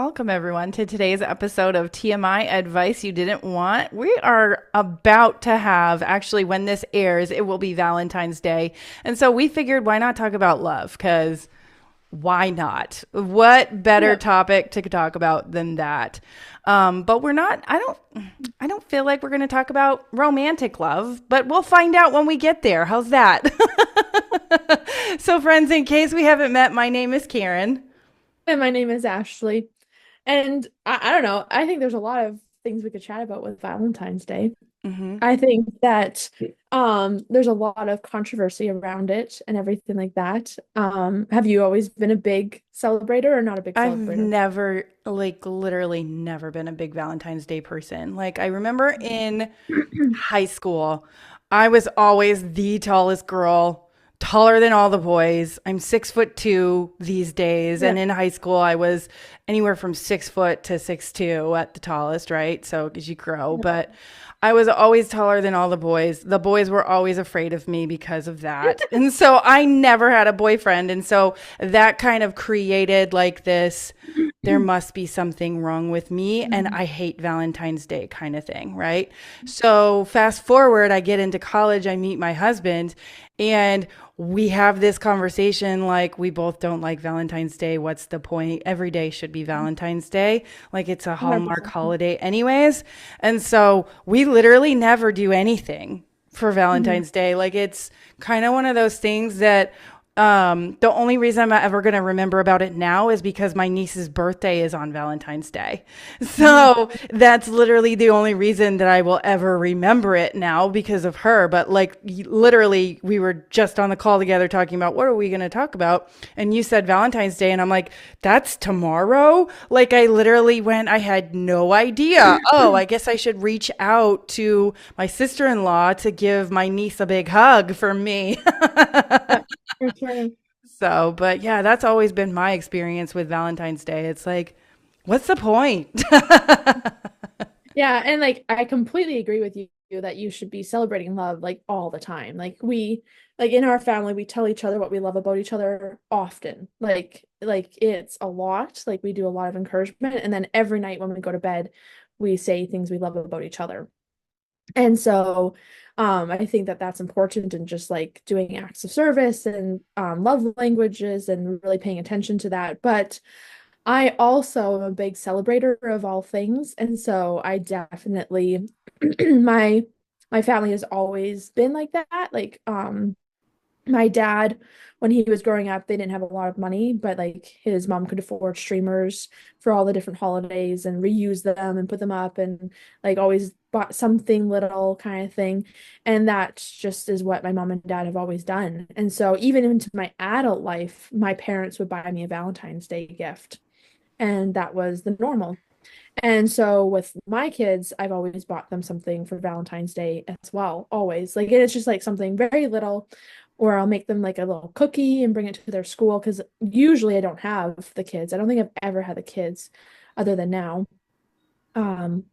welcome everyone to today's episode of TMI Advice You Didn't Want. We are about to have, actually, when this airs, it will be Valentine's Day. And so we figured, why not talk about love? Because why not? What better topic to talk about than that? But we're not, I don't feel like we're going to talk about romantic love, but we'll find out when we get there. How's that? So friends, in case we haven't met, my name is Karen. And my name is Ashley. And I don't know. I think there's a lot of things we could chat about with Valentine's Day. Mm-hmm. I think that there's a lot of controversy around it and everything like that. Have you always been a big celebrator or not a big I've celebrator? never, like, literally never been a big Valentine's Day person. Like, I remember in high school, I was always the tallest girl, taller than all the boys. I'm 6'2" these days. Yeah. And in high school, I was anywhere from 6 foot to 6'2" at the tallest, right? So, because you grow. But I was always taller than all the boys. The boys were always afraid of me because of that. And so I never had a boyfriend. And so that kind of created like this, there must be something wrong with me and I hate Valentine's Day kind of thing, right? So fast forward, I get into college, I meet my husband, and we have this conversation like we both don't like Valentine's Day. What's the point? Every day should be Valentine's Day. Like it's a Hallmark 100%. holiday anyways. And so we literally never do anything for Mhm. Valentine's Day. Like it's kind of one of those things that the only reason I'm ever going to remember about it now is because my niece's birthday is on Valentine's Day. So that's literally the only reason that I will ever remember it now because of her. But like literally, we were just on the call together talking about what are we going to talk about? And you said Valentine's Day. And I'm like, that's tomorrow? Like I literally went, I had no idea. Oh, I guess I should reach out to my sister-in-law to give my niece a big hug for me. Yeah, for sure. So, but yeah, that's always been my experience with Valentine's Day. It's like, what's the point? Yeah, and like I completely agree with you that you should be celebrating love like all the time. Like in our family we tell each other what we love about each other often. Like it's a lot. Like we do a lot of encouragement and then every night when we go to bed we say things we love about each other. And so I think that that's important and just like doing acts of service and love languages and really paying attention to that. But I also am a big celebrator of all things, and so I definitely my my family has always been like that. Like my dad, when he was growing up, they didn't have a lot of money, but like his mom could afford streamers for all the different holidays and reuse them and put them up and like always bought something little kind of thing. And that just is what my mom and dad have always done. And so even into my adult life, my parents would buy me a Valentine's Day gift and that was the normal. And so with my kids, I've always bought them something for Valentine's Day as well, always. Like it's just like something very little, or I'll make them like a little cookie and bring it to their school because usually I don't have the kids. I don't think I've ever had the kids other than now, um,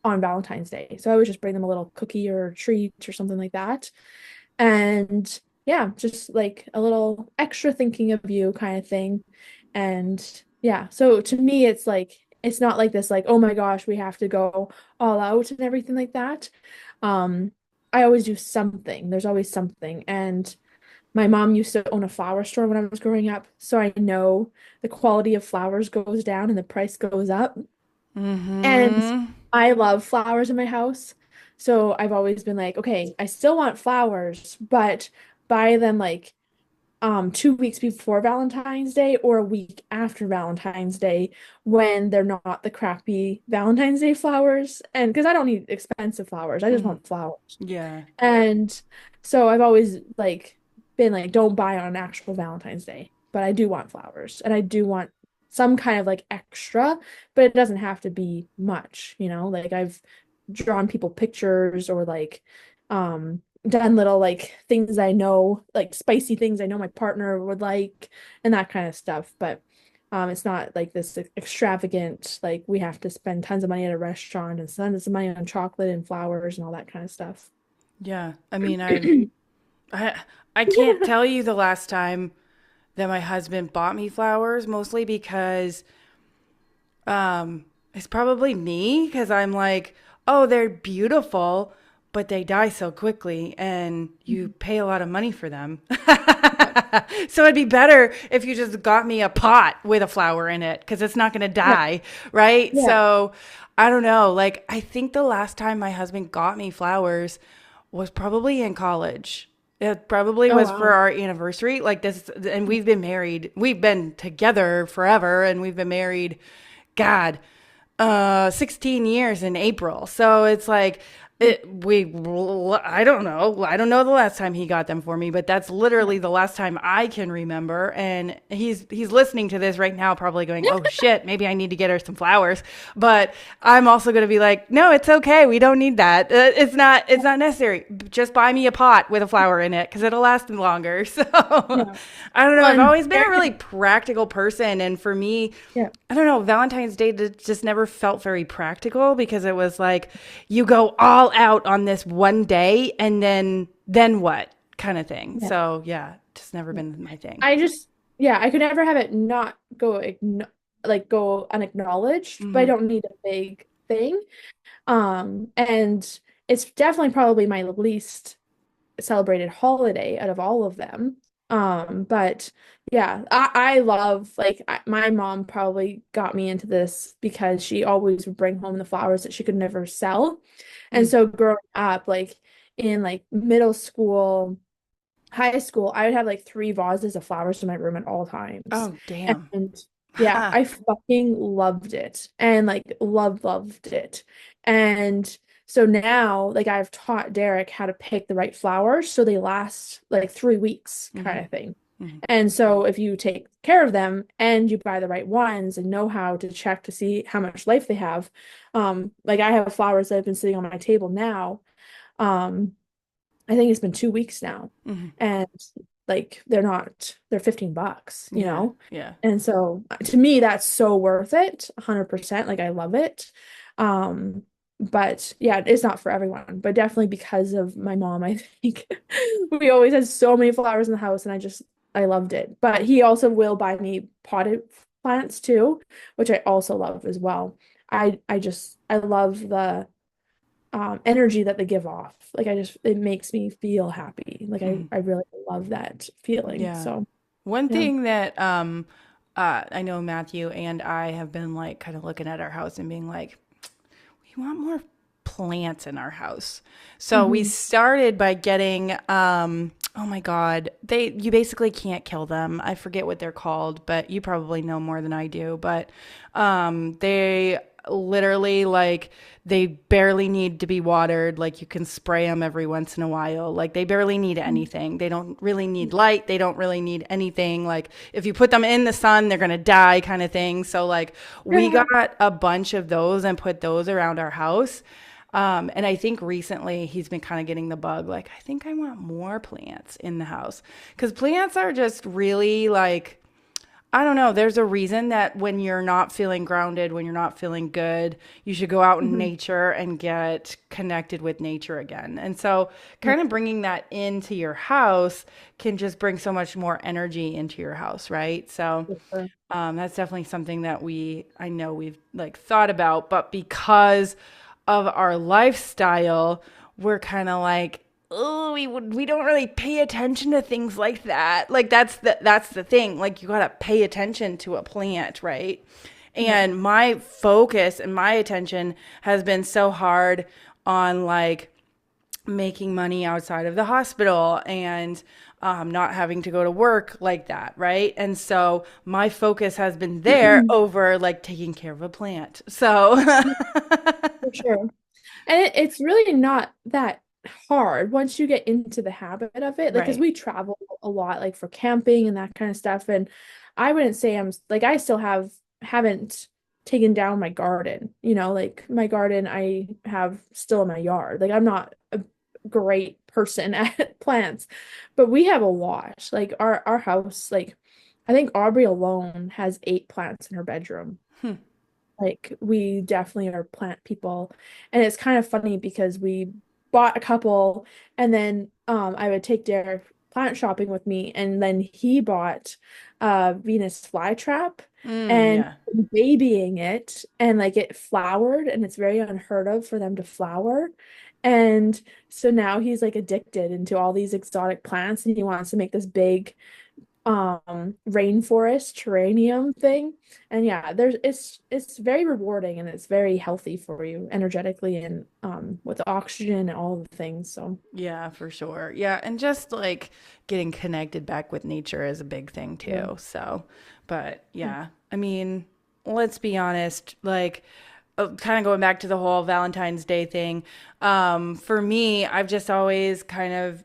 on Valentine's Day. So I would just bring them a little cookie or treat or something like that. And yeah, just like a little extra thinking of you kind of thing. And yeah, so to me, it's like, it's not like this, like, oh my gosh, we have to go all out and everything like that. Um, I always do something. There's always something. And my mom used to own a flower store when I was growing up. So I know the quality of flowers goes down and the price goes up. And Mm-hmm. I love flowers in my house. So I've always been like, okay, I still want flowers, but buy them like 2 weeks before Valentine's Day or a week after Valentine's Day when they're not the crappy Valentine's Day flowers. And because I don't need expensive flowers, I just Mm-hmm. want flowers. Yeah. And so I've always like been like, don't buy on actual Valentine's Day, but I do want flowers and I do want some kind of like extra, but it doesn't have to be much, you know? Like I've drawn people pictures or like done little like things I know, like spicy things I know my partner would like and that kind of stuff. But it's not like this extravagant, like we have to spend tons of money at a restaurant and tons of money on chocolate and flowers and all that kind of stuff. Yeah. I mean, I I can't tell you the last time that my husband bought me flowers, mostly because It's probably me because I'm like, oh, they're beautiful, but they die so quickly and you Mhm. pay a lot of money for them. Yeah. So it'd be better if you just got me a pot with a flower in it because it's not going to Yeah. die, right? Yeah. So I don't know. Like, I think the last time my husband got me flowers was probably in college. It probably Oh was for wow. our anniversary. Like this, and we've been married. We've been together forever, and we've been married, God, 16 years in April. So it's like I don't know. I don't know the last time he got them for me, but that's literally the last time I can remember. And he's listening to this right now, probably going, "Oh shit, maybe I need to get her some flowers." But I'm also going to be like, "No, it's okay. We don't need that. It's not necessary. Just buy me a pot with a flower in it because it'll last longer." So Yeah. I don't know. Well, I've and always been a really practical person, and for me, yeah. I don't know, Valentine's Day just never felt very practical because it was like you go all out on this one day and then what kind of thing. Yeah. So yeah, just never Yeah. been my thing. I just, yeah, I could never have it not go unacknowledged, but I Hmm. don't need a big thing. And it's definitely probably my least celebrated holiday out of all of them. But yeah, I love my mom probably got me into this because she always would bring home the flowers that she could never sell. And Mm. so growing up, like in like middle school, high school, I would have like three vases of flowers in my room at all times. Oh, damn. And yeah, I fucking loved it and like loved it. And so now, like I've taught Derek how to pick the right flowers so they last like 3 weeks kind Hmm. of thing. Hmm. And so if you take care of them and you buy the right ones and know how to check to see how much life they have, like I have flowers that have been sitting on my table now. Um, I think it's been 2 weeks now. Hmm. And like they're $15, you Yeah. know? Yeah. And so to me, that's so worth it, 100%. Like I love it. Um, but yeah, it's not for everyone, but definitely because of my mom, I think we always had so many flowers in the house and I loved it. But he also will buy me potted plants too, which I also love as well. I love the energy that they give off. Like it makes me feel happy. Like Hmm. I really love that feeling. Yeah. So One yeah. thing that I know Matthew and I have been like kind of looking at our house and being like, we want more plants in our house. So we Hmm. started by getting oh my god, you basically can't kill them. I forget what they're called, but you probably know more than I do, but they literally like they barely need to be watered. Like you can spray them every once in a while. Like they barely need anything. They don't really need light. They don't really need anything. Like if you put them in the sun, they're going to die kind of thing. So like we Yeah. got a bunch of those and put those around our house. And I think recently he's been kind of getting the bug. Like, I think I want more plants in the house because plants are just really like, I don't know. There's a reason that when you're not feeling grounded, when you're not feeling good, you should go out in Hmm. nature and get connected with nature again. And so, Yeah, kind of bringing that into your house can just bring so much more energy into your house, right? So, for sure. that's definitely something that I know we've like thought about, but because of our lifestyle, we're kind of like, oh, we don't really pay attention to things like that. Like that's the thing. Like you gotta pay attention to a plant, right? Yeah. And my focus and my attention has been so hard on like making money outside of the hospital and not having to go to work like that, right? And so my focus has been there over like taking care of a plant. So, For sure. And it's really not that hard once you get into the habit of it. Like, because right. we travel a lot, like for camping and that kind of stuff. And I wouldn't say I'm like, I still haven't taken down my garden, like my garden I have still in my yard. Like, I'm not a great person at plants, but we have a lot. Like, our house, like, I think Aubrey alone has 8 plants in her bedroom. Hmm. Like we definitely are plant people. And it's kind of funny because we bought a couple and then I would take Derek plant shopping with me, and then he bought a Venus flytrap and Yeah. babying it, and like it flowered, and it's very unheard of for them to flower. And so now he's like addicted into all these exotic plants, and he wants to make this big rainforest terrarium thing. And yeah, there's it's very rewarding, and it's very healthy for you energetically, and with the oxygen and all the things. So Yeah, for sure. Yeah, and just like getting connected back with nature is a big thing yeah. too. So, but yeah, I mean, let's be honest, like kind of going back to the whole Valentine's Day thing. For me, I've just always kind of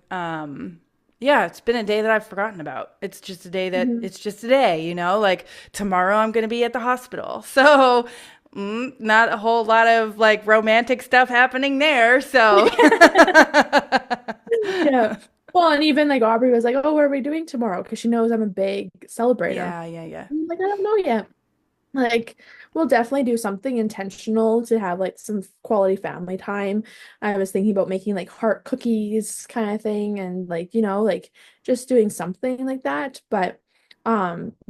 yeah, it's been a day that I've forgotten about. It's just a day that Mhm. it's just a day, like tomorrow I'm going to be at the hospital. So, not a whole lot of like romantic stuff happening there. So, Yeah. Well, and even like Aubrey was like, "Oh, what are we doing tomorrow?" Because she knows I'm a big celebrator. yeah, yeah, yeah. I'm like, I don't know yet. Like, we'll definitely do something intentional to have like some quality family time. I was thinking about making like heart cookies kind of thing, and like, like just doing something like that. But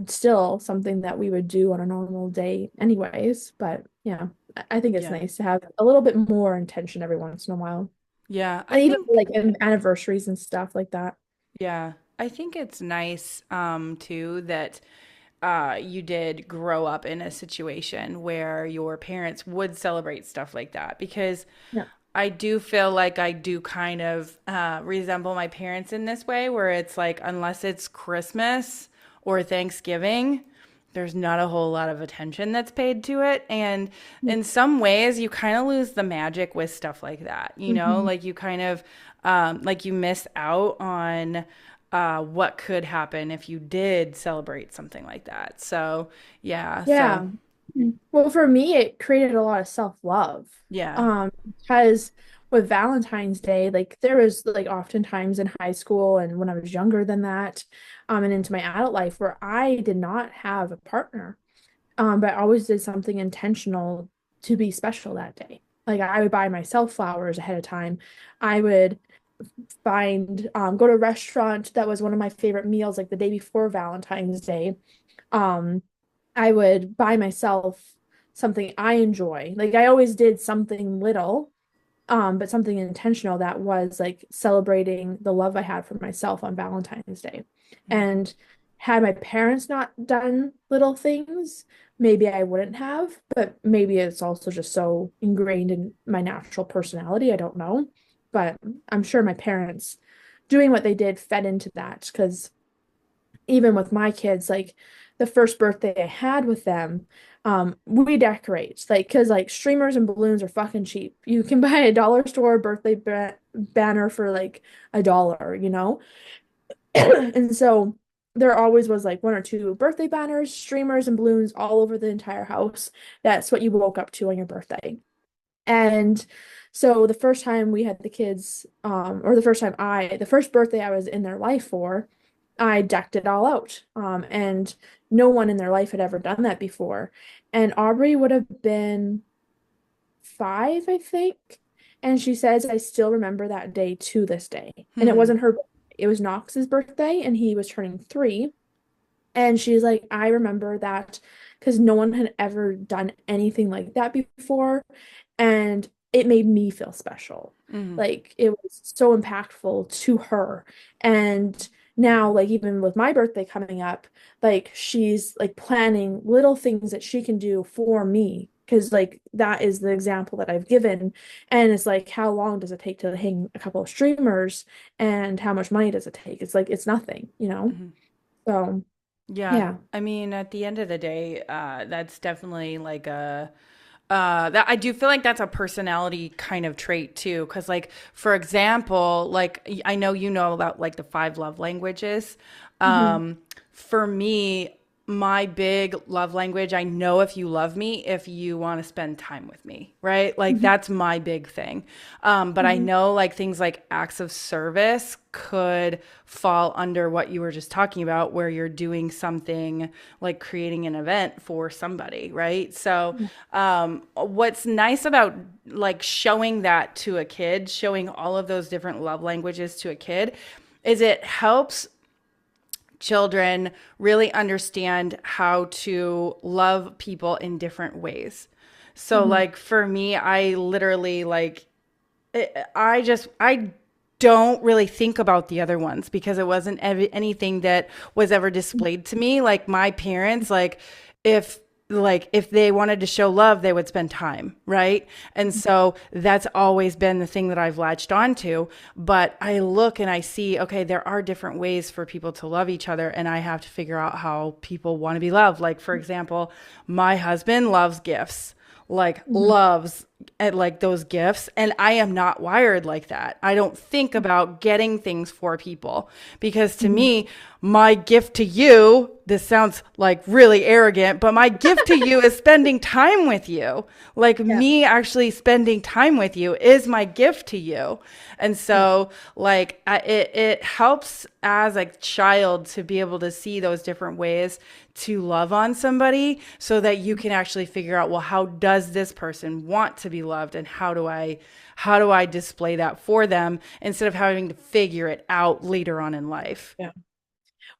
still something that we would do on a normal day anyways. But yeah, I think it's Yeah. nice to have a little bit more intention every once in a while. Yeah, I And even think like anniversaries and stuff like that. yeah, I think it's nice too that you did grow up in a situation where your parents would celebrate stuff like that because Yeah. I do feel like I do kind of resemble my parents in this way where it's like unless it's Christmas or Thanksgiving, there's not a whole lot of attention that's paid to it. And in some ways, you kind of lose the magic with stuff like that. Mhm. Like you kind of like you miss out on what could happen if you did celebrate something like that. So, yeah. So, Yeah. Well, for me, it created a lot of self-love. yeah. Because with Valentine's Day, like there was like oftentimes in high school and when I was younger than that, and into my adult life where I did not have a partner. But I always did something intentional to be special that day. Like I would buy myself flowers ahead of time. I would go to a restaurant that was one of my favorite meals, like the day before Valentine's Day. Um, I would buy myself something I enjoy. Like I always did something little, but something intentional that was like celebrating the love I had for myself on Valentine's Day. And had my parents not done little things, maybe I wouldn't have, but maybe it's also just so ingrained in my natural personality. I don't know. But I'm sure my parents doing what they did fed into that because even with my kids, like the first birthday I had with them, we decorate like because like streamers and balloons are fucking cheap. You can buy a dollar store birthday banner for like $1. And so there always was like one or two birthday banners, streamers, and balloons all over the entire house. That's what you woke up to on your birthday. And so the first time we had the kids, or the first birthday I was in their life for, I decked it all out. And no one in their life had ever done that before. And Aubrey would have been 5, I think. And she says, I still remember that day to this day. And it Hmm. wasn't her birthday, it was Knox's birthday, and he was turning 3. And she's like, I remember that because no one had ever done anything like that before. And it made me feel special. Hmm. Like it was so impactful to her. And now, like, even with my birthday coming up, like, she's like planning little things that she can do for me. Because, like, that is the example that I've given. And it's like, how long does it take to hang a couple of streamers? And how much money does it take? It's like, it's nothing, you know? Hmm. So, Yeah. yeah. I mean, at the end of the day, that's definitely like a that I do feel like that's a personality kind of trait too. Cause like, for example, like I know you know about like the five love languages. Mhm. Um, for me, my big love language, I know if you love me, if you want to spend time with me, right? Like Mhm. that's my big thing. But I Mhm. know like things like acts of service could fall under what you were just talking about, where you're doing something like creating an event for somebody, right? So, what's nice about like showing that to a kid, showing all of those different love languages to a kid, is it helps children really understand how to love people in different ways. So Hmm. like for me, I literally like I don't really think about the other ones because it wasn't anything that was ever displayed to me. Like my parents, if if they wanted to show love, they would spend time, right? And so that's always been the thing that I've latched onto. But I look and I see, okay, there are different ways for people to love each other, and I have to figure out how people want to be loved. Like for example, my husband loves gifts, like Hmm. loves at like those gifts, and I am not wired like that. I don't think about getting things for people because to Hmm. me, my gift to you, this sounds like really arrogant, but my gift to you is spending time with you. Like Yeah. me actually spending time with you is my gift to you. And Yeah. so like it helps as a child to be able to see those different ways to love on somebody so that you can actually figure out, well, how does this person want to be loved, and how do I display that for them instead of having to figure it out later on in life. Yeah.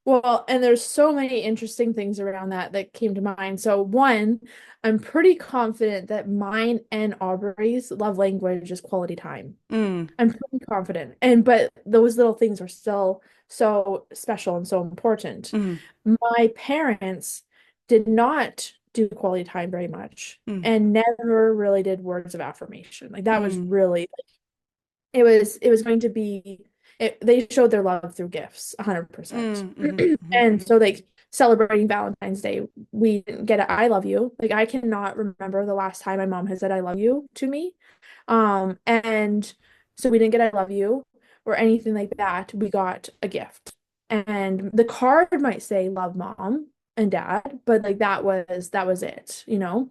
Well, and there's so many interesting things around that that came to mind. So one, I'm pretty confident that mine and Aubrey's love language is quality time. Mm, I'm pretty confident. And but those little things are still so special and so important. mm, My parents did not do quality time very much mm, and never really did words of affirmation. Like that was mm, really it was going to be they showed their love through gifts 100%. mm, mm, mm, And so like celebrating Valentine's Day, we didn't get a I love you. Like I cannot remember the last time my mom has said I love you to me. And so we didn't get I love you or anything like that. We got a gift. And the card might say love mom and dad, but like that was it, you know?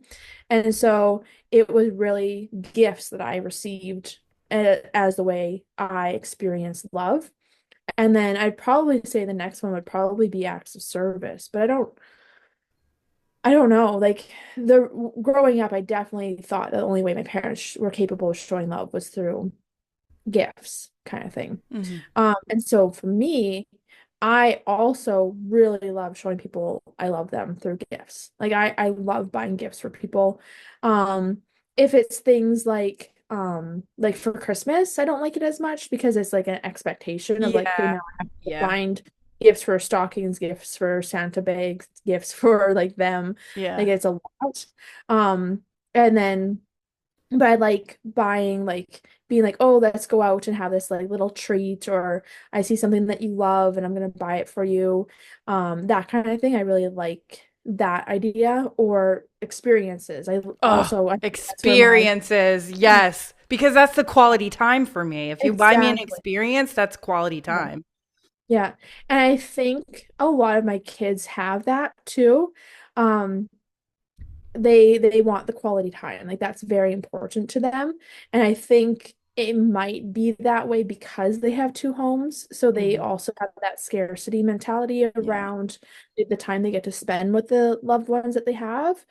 And so it was really gifts that I received as the way I experienced love. And then I'd probably say the next one would probably be acts of service, but I don't know. Like the growing up, I definitely thought the only way my parents were capable of showing love was through gifts, kind of thing. mm, And so for me, I also really love showing people I love them through gifts. Like I love buying gifts for people. Um, if it's things like for Christmas, I don't like it as much because it's like an expectation of like, okay, yeah, now I have to yeah, find gifts for stockings, gifts for Santa bags, gifts for like them. Like yeah. it's a lot. And then but I like buying like being like, oh, let's go out and have this like little treat, or I see something that you love and I'm gonna buy it for you. That kind of thing. I really like that idea or experiences. I Oh, also I think that's where my experiences, yes, because that's the quality time for me. If you buy me an exactly. experience, that's quality Yeah. time. Yeah. And I think a lot of my kids have that too. Um, they want the quality time. Like that's very important to them. And I think it might be that way because they have two homes. So they Hmm. also have that scarcity mentality Yeah. around the time they get to spend with the loved ones that they have.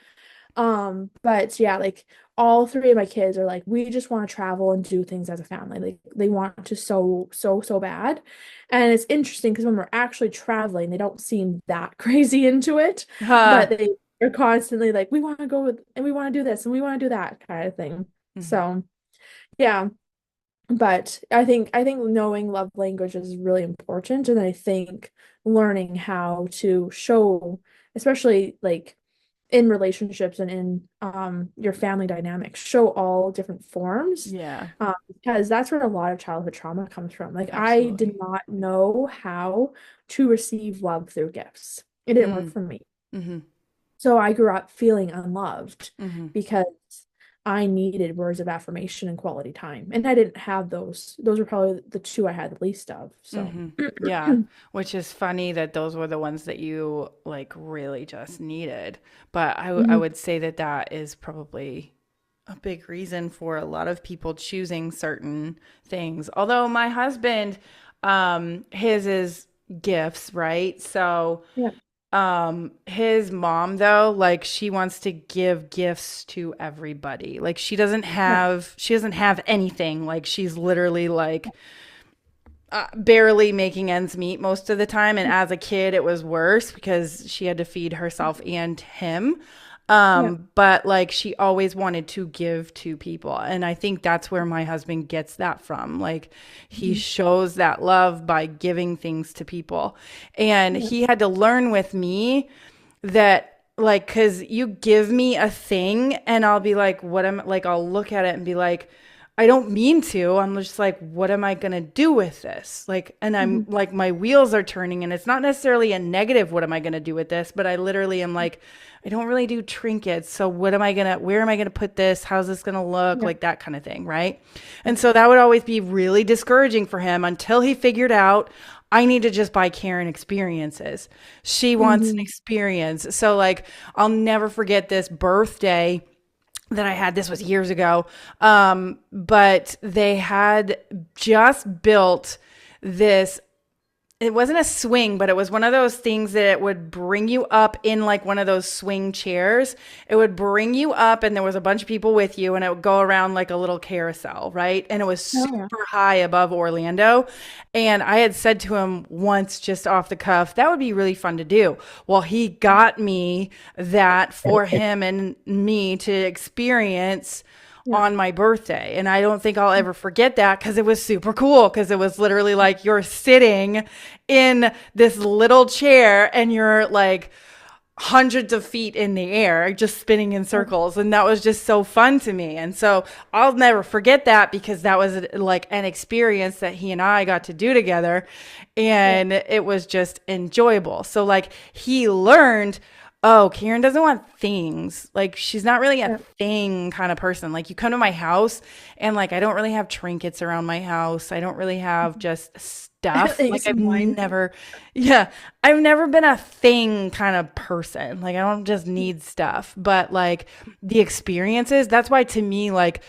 But yeah, like all three of my kids are like, we just want to travel and do things as a family. Like they want to so bad. And it's interesting because when we're actually traveling, they don't seem that crazy into it, but Huh. they are constantly like, we want to go with and we want to do this and we want to do that kind of thing. Mhm. So yeah. But I think knowing love language is really important. And I think learning how to show, especially like in relationships and in your family dynamics, show all different forms. Yeah, Because that's where a lot of childhood trauma comes from. Like I did absolutely. not know how to receive love through gifts. It didn't work Mm, for me. hmm, So I grew up feeling unloved hmm. because I needed words of affirmation and quality time. And I didn't have those. Those were probably the two I had the least of. So Hmm. Yeah, which is funny that those were the ones that you like really just needed. But I Mhm. would say that that is probably a big reason for a lot of people choosing certain things. Although my husband, his is gifts, right? So Yeah. his mom though, like she wants to give gifts to everybody. Like she doesn't Yeah. have anything. Like she's literally like barely making ends meet most of the time. And as a kid, it was worse because she had to feed herself and him. Yeah. But like she always wanted to give to people. And I think that's where my husband gets that from. Like he Mhm. shows that love by giving things to people. And Yeah. he had to learn with me that like, cause you give me a thing and I'll be like, what am like, I'll look at it and be like, I don't mean to. I'm just like, what am I going to do with this? Like, and I'm Mhm. like, my wheels are turning and it's not necessarily a negative. What am I going to do with this? But I literally am like, I don't really do trinkets. So what am I going to, where am I going to put this? How's this going to look? Yeah. Like that kind of thing. Right. And so that would always be really discouraging for him until he figured out I need to just buy Karen experiences. She wants an Mhm. experience. So like, I'll never forget this birthday that I had. This was years ago. But they had just built this. It wasn't a swing, but it was one of those things that it would bring you up in like one of those swing chairs. It would bring you up, and there was a bunch of people with you, and it would go around like a little carousel, right? And it was Oh yeah. super high above Orlando. And I had said to him once, just off the cuff, that would be really fun to do. Well, he got me that for him and me to experience Yeah. on my birthday. And I don't think I'll ever forget that because it was super cool. Because it was literally like you're sitting in this little chair and you're like hundreds of feet in the air, just spinning in circles. And that was just so fun to me. And so I'll never forget that because that was like an experience that he and I got to do together. Yeah. And it was just enjoyable. So, like, he learned, oh, Karen doesn't want things. Like, she's not really a Yeah. thing kind of person. Like, you come to my house and, like, I don't really have trinkets around my house. I don't really have just stuff. Like Like, I've some wine. never, yeah, I've never been a thing kind of person. Like, I don't just need stuff, but like the experiences, that's why to me, like,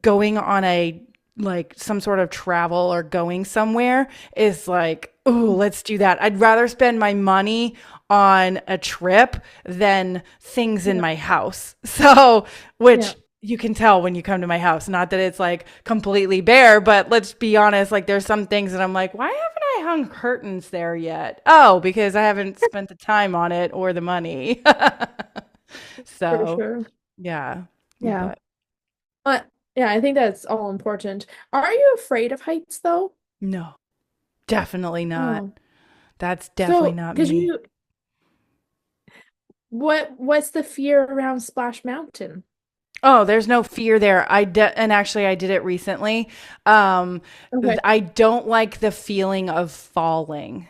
going on a, like some sort of travel or going somewhere is like, oh, let's do that. I'd rather spend my money on a trip than things in Yeah. my house. So, which Yeah. you can tell when you come to my house. Not that it's like completely bare, but let's be honest, like there's some things that I'm like, why haven't I hung curtains there yet? Oh, because I haven't spent the time on it or the money. For So, sure. yeah. Yeah. But But yeah, I think that's all important. Are you afraid of heights though? no, definitely not. Oh. That's definitely So, not because me. you, what's the fear around Splash Mountain? Oh, there's no fear there. And actually I did it recently. Um, Okay. I don't like the feeling of falling.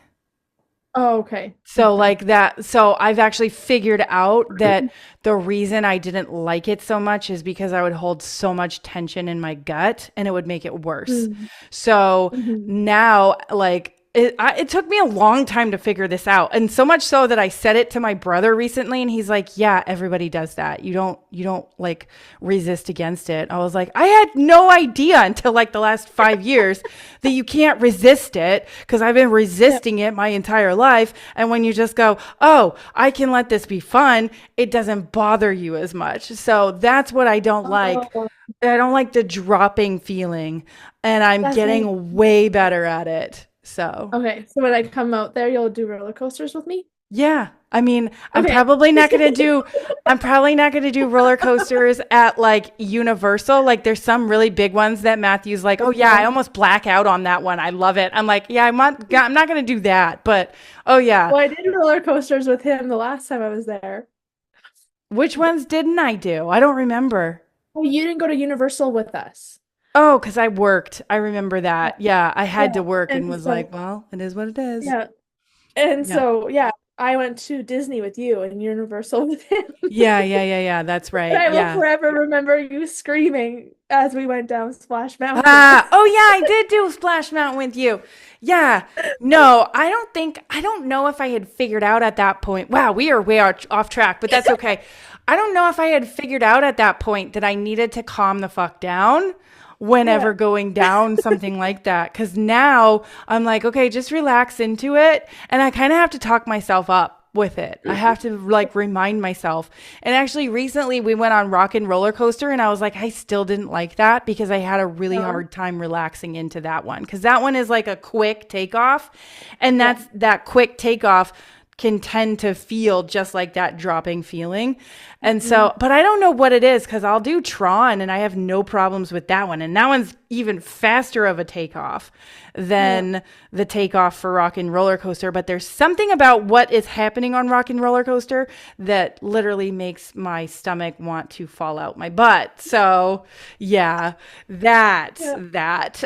Oh, okay. So Okay. like that, so I've actually figured out that the reason I didn't like it so much is because I would hold so much tension in my gut and it would make it worse. Mm-hmm. So Mm-hmm. now, like, it took me a long time to figure this out, and so much so that I said it to my brother recently, and he's like, "Yeah, everybody does that. You don't like resist against it." I was like, "I had no idea until like the last 5 years that you can't resist it because I've been Yep. resisting it my entire life. And when you just go, oh, I can let this be fun, it doesn't bother you as much. So that's what I don't like. Oh, I don't like the dropping feeling, and I'm that's nice. getting way better at it. So, Okay, so when I come out there, you'll do roller coasters with me? yeah. I mean, Okay. I'm probably not going to do roller coasters at like Universal. Like there's some really big ones that Matthew's like, "Oh yeah, I Okay. almost black out on that one. I love it." I'm like, "Yeah, I'm not going to do that." But oh yeah. Well, I did roller coasters with him the last time I was there. Which ones didn't I do? I don't remember. Well, you didn't go to Universal with us. Oh, because I worked. I remember Yeah. that. Yeah, I Yeah. had to work and And was like, so, well, it is what it is. yeah. And Yeah. so, yeah, I went to Disney with you and Universal with him. Yeah. That's And right. I will Yeah. forever remember you screaming as we went down Splash Mountain. Ah, oh yeah, I did do Splash Mountain with you. Yeah. No, I don't know if I had figured out at that point. Wow, we are way off track, but that's okay. I don't know if I had figured out at that point that I needed to calm the fuck down Yeah. whenever going down something like that. Cause now I'm like, okay, just relax into it. And I kind of have to talk myself up. with it. I have to like remind myself. And actually recently we went on rock and roller coaster and I was like, I still didn't like that because I had a really No. hard time relaxing into that one. Cause that one is like a quick takeoff. And Yeah. that's that quick takeoff can tend to feel just like that dropping feeling. And Mhm. so, but I don't know what it is because I'll do Tron and I have no problems with that one. And that one's even faster of a takeoff Yeah. than the takeoff for rock and roller coaster. But there's something about what is happening on rock and roller coaster that literally makes my stomach want to fall out my butt. So yeah, Yeah. that.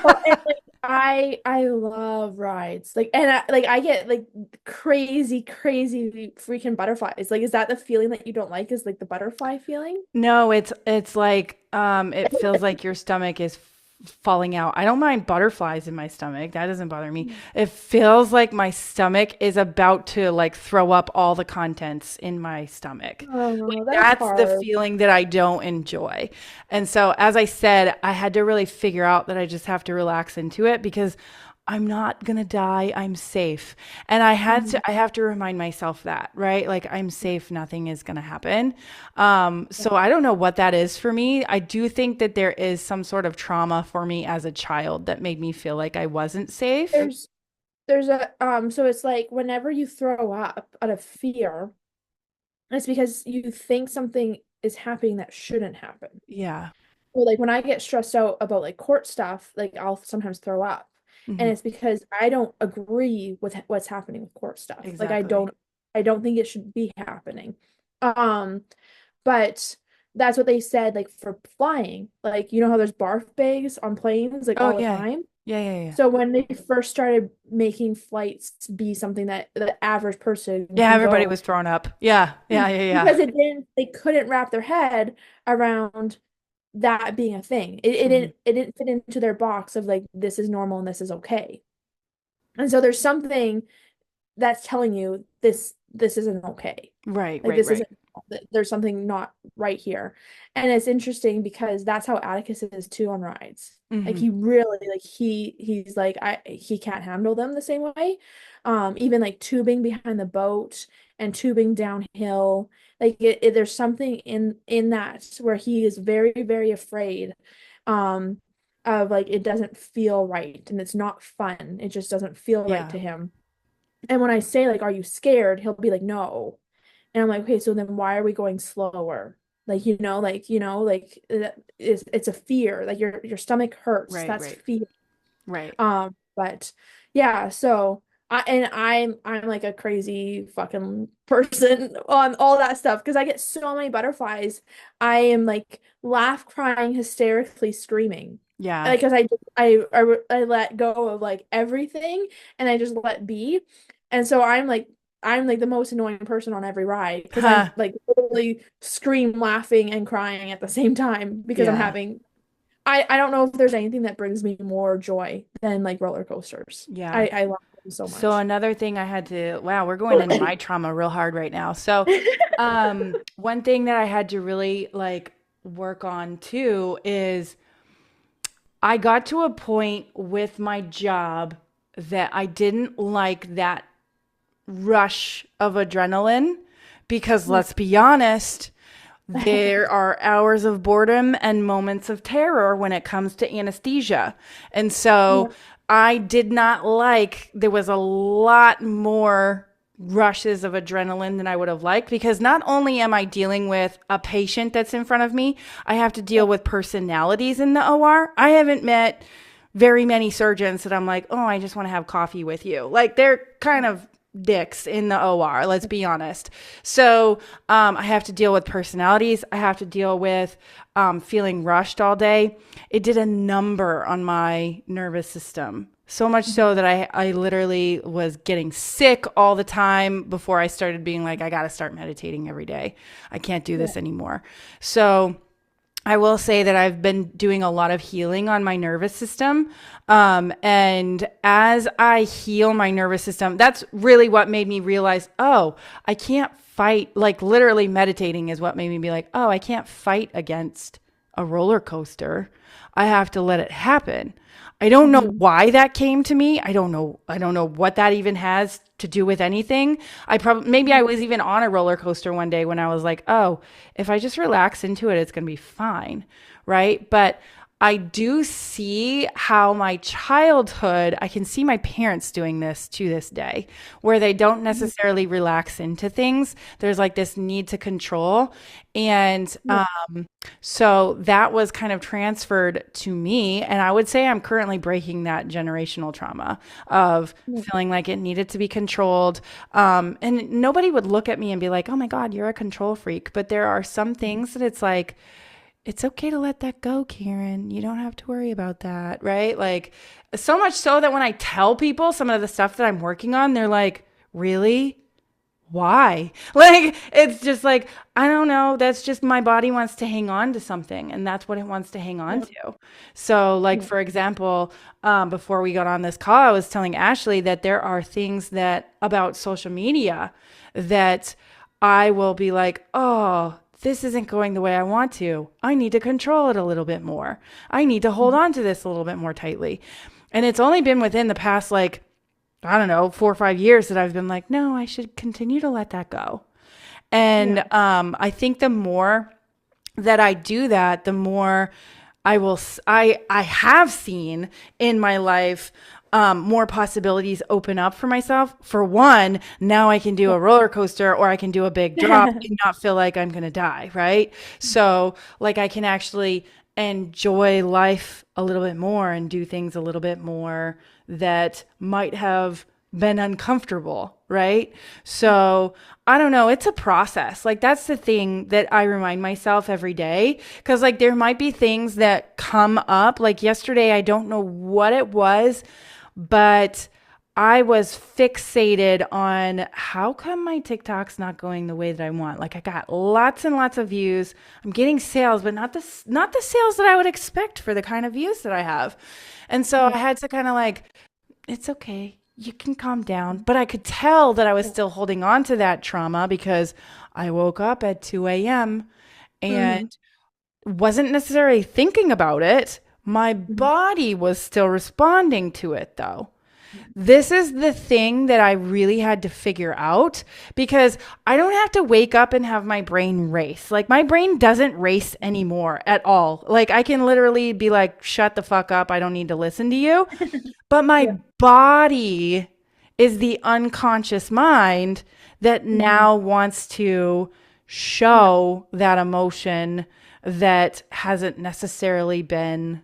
Well, and like I love rides. Like and I get like crazy freaking butterflies. Like is that the feeling that you don't like is like the butterfly feeling? No, it's like it feels like your stomach is falling out. I don't mind butterflies in my stomach. That doesn't bother me. It feels like my stomach is about to like throw up all the contents in my stomach. Oh, that's That's the hard. feeling that I don't enjoy. And so, as I said, I had to really figure out that I just have to relax into it because I'm not going to die. I'm safe. And Mhm. I have to remind myself that, right? Like I'm safe. Nothing is going to happen. So I don't know what that is for me. I do think that there is some sort of trauma for me as a child that made me feel like I wasn't safe. There's there's a so it's like whenever you throw up out of fear, it's because you think something is happening that shouldn't happen. Yeah. Or like when I get stressed out about like court stuff, like I'll sometimes throw up. And Hmm. it's because I don't agree with what's happening with court stuff. Like Exactly. I don't think it should be happening. Um, but that's what they said like for flying. Like you know how there's barf bags on planes like Oh, all the yeah. time? Yeah. So when they first started making flights be something that the average person Yeah. can Everybody go was thrown up. Yeah. Yeah. because they couldn't wrap their head around that being a thing. Hmm. It didn't fit into their box of like this is normal and this is okay. And so there's something that's telling you this isn't okay. Right. Like Right. this Right. isn't there's something not right here. And it's interesting because that's how Atticus is too on rides. Like Hmm. he really like he's like he can't handle them the same way. Even like tubing behind the boat and tubing downhill. Like there's something in that where he is very afraid um of like it doesn't feel right and it's not fun. It just doesn't feel right Yeah. to him. And when I say like, "Are you scared?" He'll be like, "No." And I'm like, "Okay, so then why are we going slower?" It's a fear. Like your stomach hurts. Right. That's Right. fear. Right. But yeah, so I'm like a crazy fucking person on all that stuff because I get so many butterflies. I am like laugh crying hysterically screaming. Yeah. Like because I let go of like everything and I just let be. And so I'm like the most annoying person on every ride because I'm Huh. like literally scream laughing and crying at the same time because I'm Yeah. having I don't know if there's anything that brings me more joy than like roller coasters. Yeah. I love them so So much. another thing I had to, wow, we're going into my trauma real hard right now. So, one thing that I had to really like work on too is I got to a point with my job that I didn't like that rush of adrenaline because Yeah, let's be honest, there are hours of boredom and moments of terror when it comes to anesthesia. And so yeah, I did not like, there was a lot more rushes of adrenaline than I would have liked because not only am I dealing with a patient that's in front of me, I have to deal with personalities in the OR. I haven't met very many surgeons that I'm like, oh, I just want to have coffee with you. Like they're kind of dicks in the OR, let's be honest. So I have to deal with personalities. I have to deal with feeling rushed all day. It did a number on my nervous system. So much so that I literally was getting sick all the time before I started being like, I got to start meditating every day. I can't do yeah. this anymore. So I will say that I've been doing a lot of healing on my nervous system. And as I heal my nervous system, that's really what made me realize, oh, I can't fight. Like literally meditating is what made me be like, oh, I can't fight against a roller coaster. I have to let it happen. I don't know Hmm. why that came to me. I don't know what that even has to do with anything. I probably maybe I was even on a roller coaster one day when I was like, "Oh, if I just relax into it, it's going to be fine." Right? But I do see how my childhood, I can see my parents doing this to this day, where they don't necessarily relax into things. There's like this need to control. And Yeah. so that was kind of transferred to me. And I would say I'm currently breaking that generational trauma of Yeah. feeling like it needed to be controlled. And nobody would look at me and be like, oh my God, you're a control freak. But there are some things that it's like, it's okay to let that go, Karen. You don't have to worry about that, right? Like, so much so that when I tell people some of the stuff that I'm working on, they're like, really? Why? Like, it's just like, I don't know. That's just my body wants to hang on to something, and that's what it wants to hang on Yeah. to. So, like, Yeah. for example, before we got on this call, I was telling Ashley that there are things that about social media that I will be like, oh, this isn't going the way I want to. I need to control it a little bit more. I need to hold on to this a little bit more tightly. And it's only been within the past, like, I don't know, 4 or 5 years that I've been like, no, I should continue to let that go. And Yeah. I think the more that I do that, the more I have seen in my life more possibilities open up for myself. For one, now I can do a roller coaster or I can do a big drop Yeah. and not feel like I'm going to die, right? So, like, I can actually enjoy life a little bit more and do things a little bit more that might have been uncomfortable, right? So I don't know. It's a process. Like, that's the thing that I remind myself every day. Cause like there might be things that come up. Like yesterday, I don't know what it was, but I was fixated on how come my TikTok's not going the way that I want. Like I got lots and lots of views. I'm getting sales, but not the sales that I would expect for the kind of views that I have. And so Yeah. I had to kind of like it's okay. You can calm down. But I could tell that I was Yeah. still holding on to that trauma because I woke up at 2 a.m. and Hmm. wasn't necessarily thinking about it. My Hmm. body was still responding to it though. This is the thing that I really had to figure out because I don't have to wake up and have my brain race. Like my brain doesn't race anymore at all. Like I can literally be like, shut the fuck up. I don't need to listen to you. But my Yeah. body is the unconscious mind that Hmm. now wants to Yeah. show that emotion that hasn't necessarily been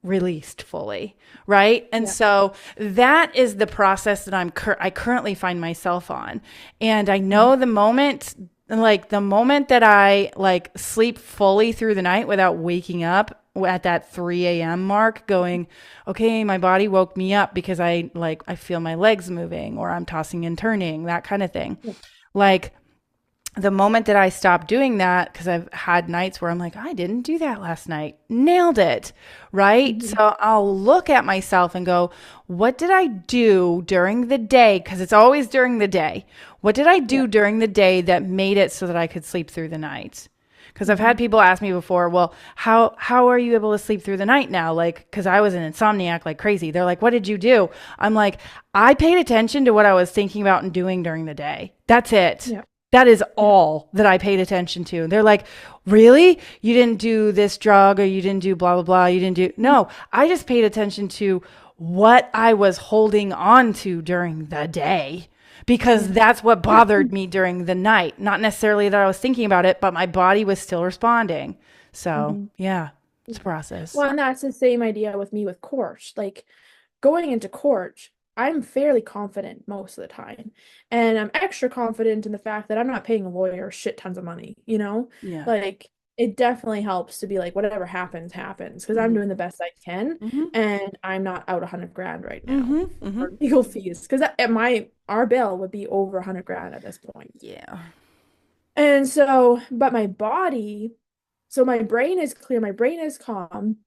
released fully, right? And Yeah. so that is the process that I currently find myself on. And I Mhm. know the moment that I like sleep fully through the night without waking up at that 3 a.m. mark going, okay, my body woke me up because I feel my legs moving or I'm tossing and turning, that kind of thing. Yeah. Like the moment that I stopped doing that, because I've had nights where I'm like, I didn't do that last night, nailed it, right? Mhm. So I'll look at myself and go, what did I do during the day? Because it's always during the day. What did I Yeah. do during the day that made it so that I could sleep through the night? Because I've Mhm. had people ask me before, well, how are you able to sleep through the night now? Like, because I was an insomniac like crazy. They're like, what did you do? I'm like, I paid attention to what I was thinking about and doing during the day. That's it. Yeah. That is Yeah. all that I paid attention to. They're like, really? You didn't do this drug or you didn't do blah, blah, blah. You didn't do. No, I just paid attention to what I was holding on to during the day because Yeah. that's what bothered me during the night. Not necessarily that I was thinking about it, but my body was still responding. So, Mhm. yeah, it's a process. Well, and that's the same idea with me with court. Like going into court, I'm fairly confident most of the time. And I'm extra confident in the fact that I'm not paying a lawyer shit tons of money, you know? Yeah. Like it definitely helps to be like whatever happens, happens because I'm Mm-hmm. doing the best I can Mm-hmm. and I'm not out 100 grand right now Mm-hmm. Mm-hmm. for legal fees because at my our bill would be over 100 grand at this point. Yeah. And so, but my body, so my brain is clear, my brain is calm,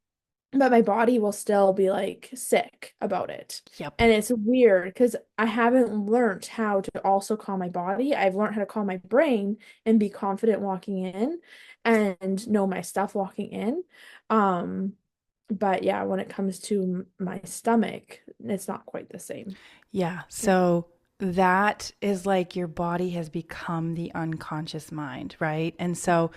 but my body will still be like sick about it. Yep. And it's weird because I haven't learned how to also calm my body. I've learned how to calm my brain and be confident walking in. and know my stuff walking in. Um, but yeah, when it comes to my stomach, it's not quite the same. Yeah. Yeah. So that is like your body has become the unconscious mind, right? And so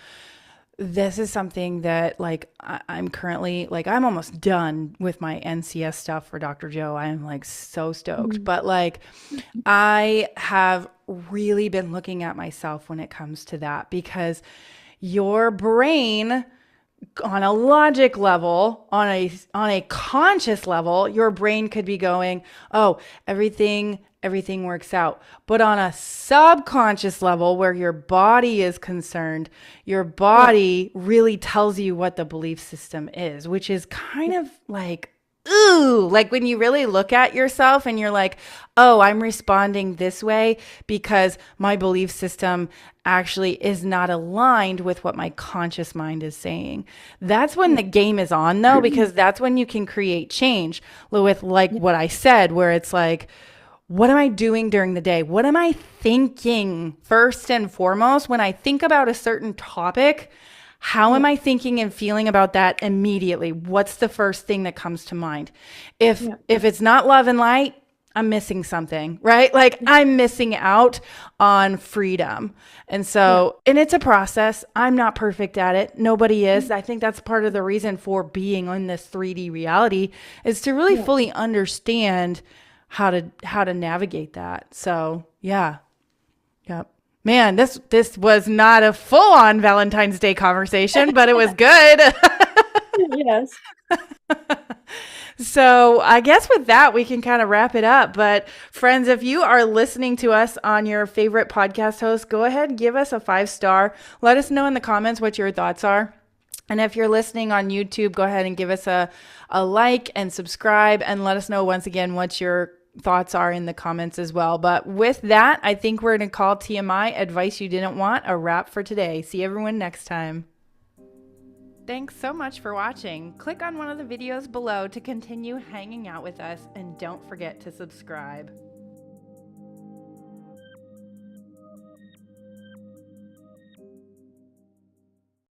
this is something that like I'm currently like I'm almost done with my NCS stuff for Dr. Joe. I am like so stoked. Mhm. But like I have really been looking at myself when it comes to that because your brain on a logic level, on a conscious level, your brain could be going, "Oh, everything works out." But on a subconscious level where your body is concerned, your Yeah. body really tells you what the belief system is, which is kind of like ooh, like when you really look at yourself and you're like, oh, I'm responding this way because my belief system actually is not aligned with what my conscious mind is saying. That's when the game is on, though, because that's when you can create change with, like Yeah. what I said, where it's like, what am I doing during the day? What am I thinking first and foremost when I think about a certain topic? How am Yeah. I thinking and feeling about that immediately? What's the first thing that comes to mind? If Yeah. if it's not love and light, I'm missing something, right? Like Yeah. I'm missing out on freedom. And Yeah. so, and it's a process. I'm not perfect at it. Nobody is. I think that's part of the reason for being in this 3D reality is to really Yeah. fully understand how to navigate that. So, yeah. Yep. Man, this was not a full-on Valentine's Day conversation, but it was good. Yes. So I guess with that, we can kind of wrap it up. But friends, if you are listening to us on your favorite podcast host, go ahead and give us a 5-star. Let us know in the comments what your thoughts are. And if you're listening on YouTube, go ahead and give us a like and subscribe and let us know once again what your thoughts are in the comments as well. But with that, I think we're going to call TMI Advice You Didn't Want a wrap for today. See everyone next time. Thanks so much for watching. Click on one of the videos below to continue hanging out with us and don't forget to subscribe.